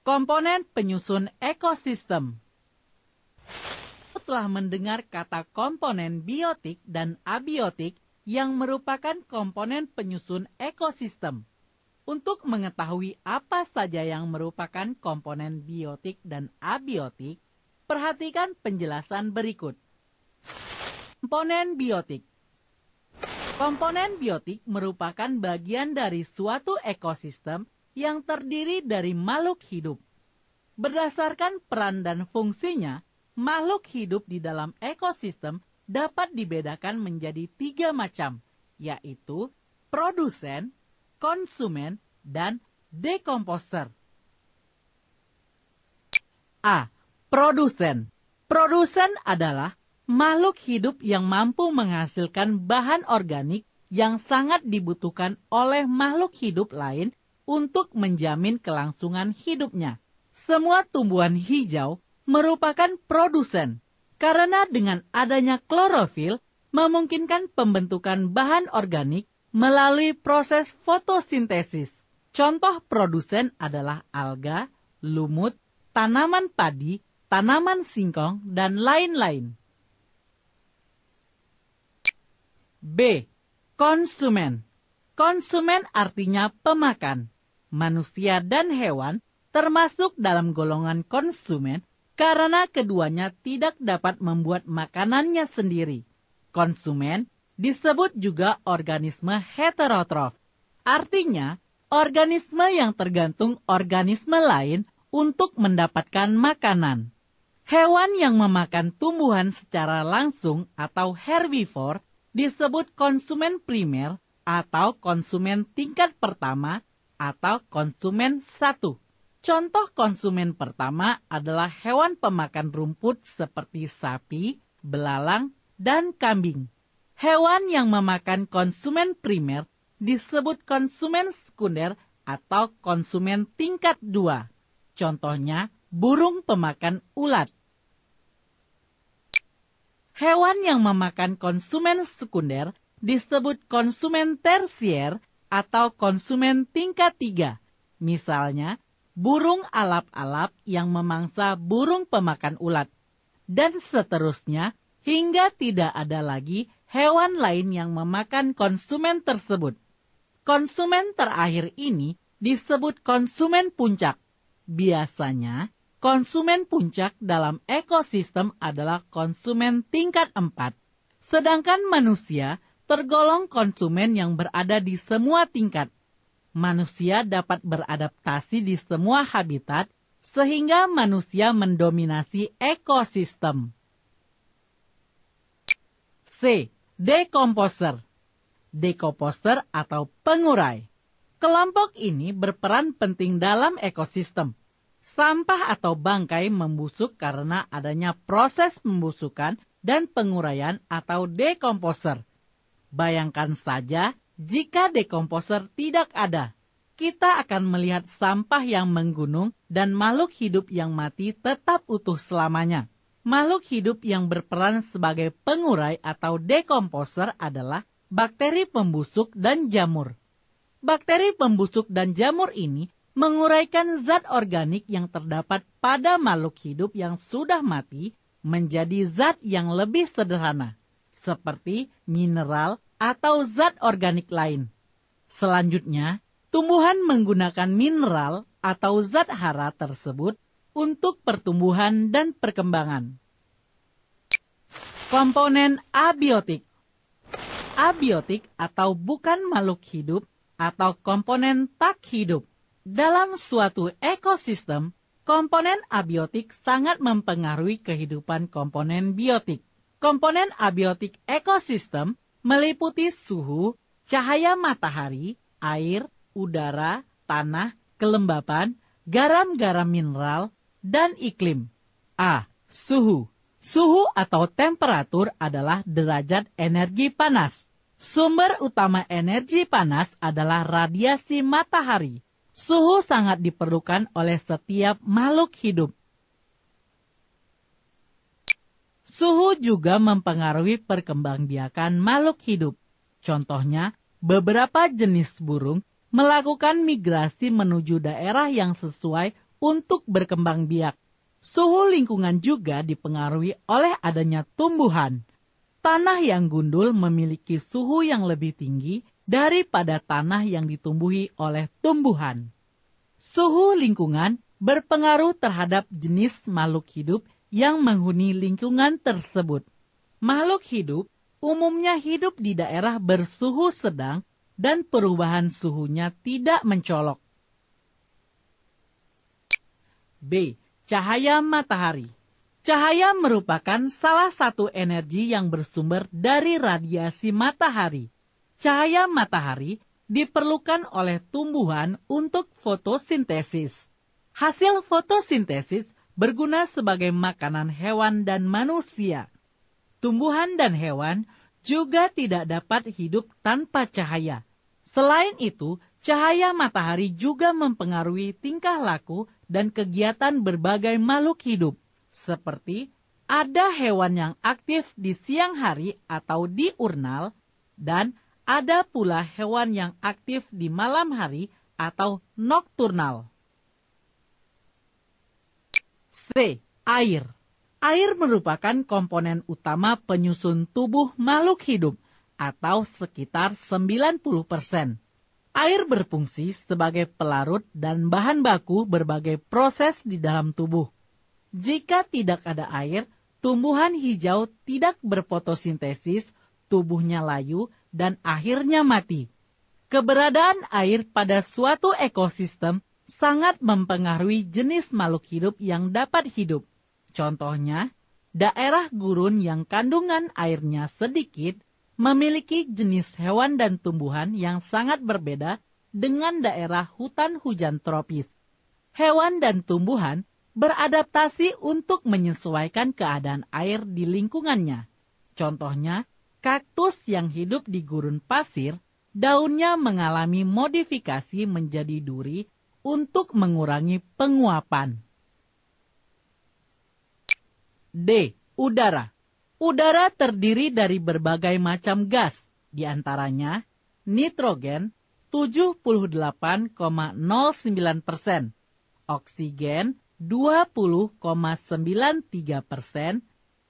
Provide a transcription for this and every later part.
Komponen penyusun ekosistem. Telah mendengar kata komponen biotik dan abiotik yang merupakan komponen penyusun ekosistem. Untuk mengetahui apa saja yang merupakan komponen biotik dan abiotik, perhatikan penjelasan berikut. Komponen biotik. Komponen biotik merupakan bagian dari suatu ekosistem yang terdiri dari makhluk hidup. Berdasarkan peran dan fungsinya, makhluk hidup di dalam ekosistem dapat dibedakan menjadi 3 macam, yaitu produsen, konsumen, dan dekomposer. A. Produsen. Produsen adalah makhluk hidup yang mampu menghasilkan bahan organik yang sangat dibutuhkan oleh makhluk hidup lain untuk menjamin kelangsungan hidupnya. Semua tumbuhan hijau merupakan produsen, karena dengan adanya klorofil memungkinkan pembentukan bahan organik melalui proses fotosintesis. Contoh produsen adalah alga, lumut, tanaman padi, tanaman singkong, dan lain-lain. B. Konsumen. Konsumen artinya pemakan. Manusia dan hewan termasuk dalam golongan konsumen karena keduanya tidak dapat membuat makanannya sendiri. Konsumen disebut juga organisme heterotrof. Artinya, organisme yang tergantung organisme lain untuk mendapatkan makanan. Hewan yang memakan tumbuhan secara langsung atau herbivor disebut konsumen primer atau konsumen tingkat pertama atau konsumen 1. Contoh konsumen pertama adalah hewan pemakan rumput seperti sapi, belalang, dan kambing. Hewan yang memakan konsumen primer disebut konsumen sekunder atau konsumen tingkat 2. Contohnya, burung pemakan ulat. Hewan yang memakan konsumen sekunder disebut konsumen tersier atau konsumen tingkat 3. Misalnya, burung alap-alap yang memangsa burung pemakan ulat, dan seterusnya hingga tidak ada lagi hewan lain yang memakan konsumen tersebut. Konsumen terakhir ini disebut konsumen puncak. Biasanya, konsumen puncak dalam ekosistem adalah konsumen tingkat 4, sedangkan manusia tergolong konsumen yang berada di semua tingkat. Manusia dapat beradaptasi di semua habitat sehingga manusia mendominasi ekosistem. C. Dekomposer. Dekomposer atau pengurai. Kelompok ini berperan penting dalam ekosistem. Sampah atau bangkai membusuk karena adanya proses pembusukan dan penguraian atau dekomposer. Bayangkan saja, jika dekomposer tidak ada, kita akan melihat sampah yang menggunung dan makhluk hidup yang mati tetap utuh selamanya. Makhluk hidup yang berperan sebagai pengurai atau dekomposer adalah bakteri pembusuk dan jamur. Bakteri pembusuk dan jamur ini menguraikan zat organik yang terdapat pada makhluk hidup yang sudah mati menjadi zat yang lebih sederhana, seperti mineral atau zat organik lain. Selanjutnya, tumbuhan menggunakan mineral atau zat hara tersebut untuk pertumbuhan dan perkembangan. Komponen abiotik. Abiotik atau bukan makhluk hidup atau komponen tak hidup. Dalam suatu ekosistem, komponen abiotik sangat mempengaruhi kehidupan komponen biotik. Komponen abiotik ekosistem meliputi suhu, cahaya matahari, air, udara, tanah, kelembapan, garam-garam mineral, dan iklim. A. Suhu. Suhu atau temperatur adalah derajat energi panas. Sumber utama energi panas adalah radiasi matahari. Suhu sangat diperlukan oleh setiap makhluk hidup. Suhu juga mempengaruhi perkembangbiakan makhluk hidup. Contohnya, beberapa jenis burung melakukan migrasi menuju daerah yang sesuai untuk berkembang biak. Suhu lingkungan juga dipengaruhi oleh adanya tumbuhan. Tanah yang gundul memiliki suhu yang lebih tinggi daripada tanah yang ditumbuhi oleh tumbuhan. Suhu lingkungan berpengaruh terhadap jenis makhluk hidup yang menghuni lingkungan tersebut. Makhluk hidup umumnya hidup di daerah bersuhu sedang dan perubahan suhunya tidak mencolok. B. Cahaya matahari. Cahaya merupakan salah satu energi yang bersumber dari radiasi matahari. Cahaya matahari diperlukan oleh tumbuhan untuk fotosintesis. Hasil fotosintesis berguna sebagai makanan hewan dan manusia. Tumbuhan dan hewan juga tidak dapat hidup tanpa cahaya. Selain itu, cahaya matahari juga mempengaruhi tingkah laku dan kegiatan berbagai makhluk hidup, seperti ada hewan yang aktif di siang hari atau diurnal, dan ada pula hewan yang aktif di malam hari atau nokturnal. C. Air. Air merupakan komponen utama penyusun tubuh makhluk hidup, atau sekitar 90%. Air berfungsi sebagai pelarut dan bahan baku berbagai proses di dalam tubuh. Jika tidak ada air, tumbuhan hijau tidak berfotosintesis, tubuhnya layu, dan akhirnya mati. Keberadaan air pada suatu ekosistem sangat mempengaruhi jenis makhluk hidup yang dapat hidup. Contohnya, daerah gurun yang kandungan airnya sedikit memiliki jenis hewan dan tumbuhan yang sangat berbeda dengan daerah hutan hujan tropis. Hewan dan tumbuhan beradaptasi untuk menyesuaikan keadaan air di lingkungannya. Contohnya, kaktus yang hidup di gurun pasir, daunnya mengalami modifikasi menjadi duri untuk mengurangi penguapan. D. Udara. Udara terdiri dari berbagai macam gas, di antaranya nitrogen 78,09%, oksigen 20,93%,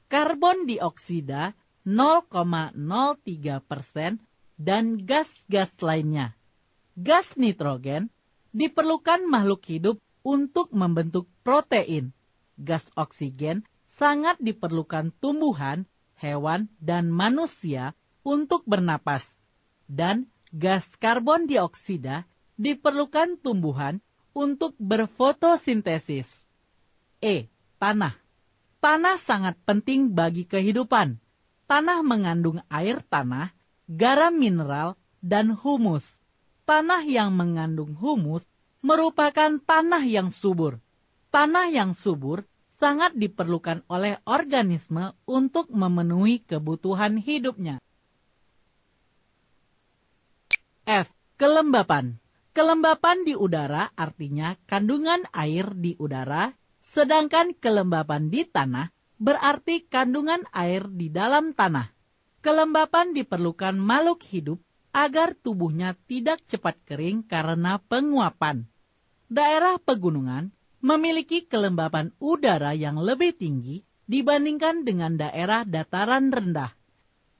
karbon dioksida 0,03%, dan gas-gas lainnya. Gas nitrogen diperlukan makhluk hidup untuk membentuk protein. Gas oksigen sangat diperlukan tumbuhan, hewan, dan manusia untuk bernapas. Dan gas karbon dioksida diperlukan tumbuhan untuk berfotosintesis. E. Tanah. Tanah sangat penting bagi kehidupan. Tanah mengandung air tanah, garam mineral, dan humus. Tanah yang mengandung humus merupakan tanah yang subur. Tanah yang subur sangat diperlukan oleh organisme untuk memenuhi kebutuhan hidupnya. F. Kelembapan. Kelembapan di udara artinya kandungan air di udara, sedangkan kelembapan di tanah berarti kandungan air di dalam tanah. Kelembapan diperlukan makhluk hidup agar tubuhnya tidak cepat kering karena penguapan. Daerah pegunungan memiliki kelembapan udara yang lebih tinggi dibandingkan dengan daerah dataran rendah.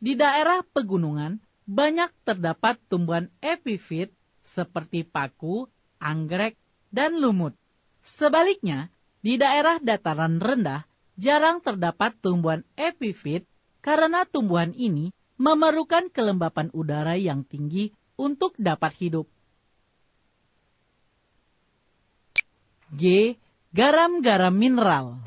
Di daerah pegunungan, banyak terdapat tumbuhan epifit seperti paku, anggrek, dan lumut. Sebaliknya, di daerah dataran rendah, jarang terdapat tumbuhan epifit karena tumbuhan ini memerlukan kelembapan udara yang tinggi untuk dapat hidup. G. Garam-garam mineral.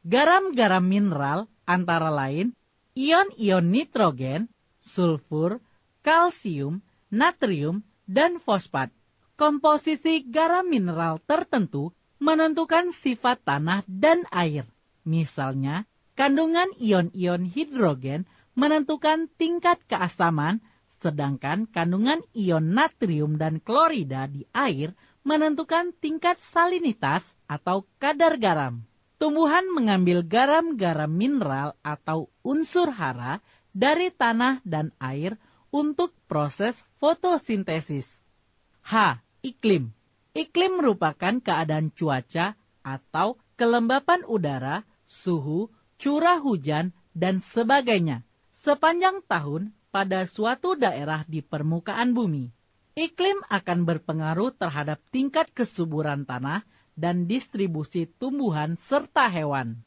Garam-garam mineral antara lain ion-ion nitrogen, sulfur, kalsium, natrium, dan fosfat. Komposisi garam mineral tertentu menentukan sifat tanah dan air. Misalnya, kandungan ion-ion hidrogen menentukan tingkat keasaman, sedangkan kandungan ion natrium dan klorida di air menentukan tingkat salinitas atau kadar garam. Tumbuhan mengambil garam-garam mineral atau unsur hara dari tanah dan air untuk proses fotosintesis. H. Iklim. Iklim merupakan keadaan cuaca atau kelembapan udara, suhu, curah hujan, dan sebagainya sepanjang tahun pada suatu daerah di permukaan bumi. Iklim akan berpengaruh terhadap tingkat kesuburan tanah dan distribusi tumbuhan serta hewan.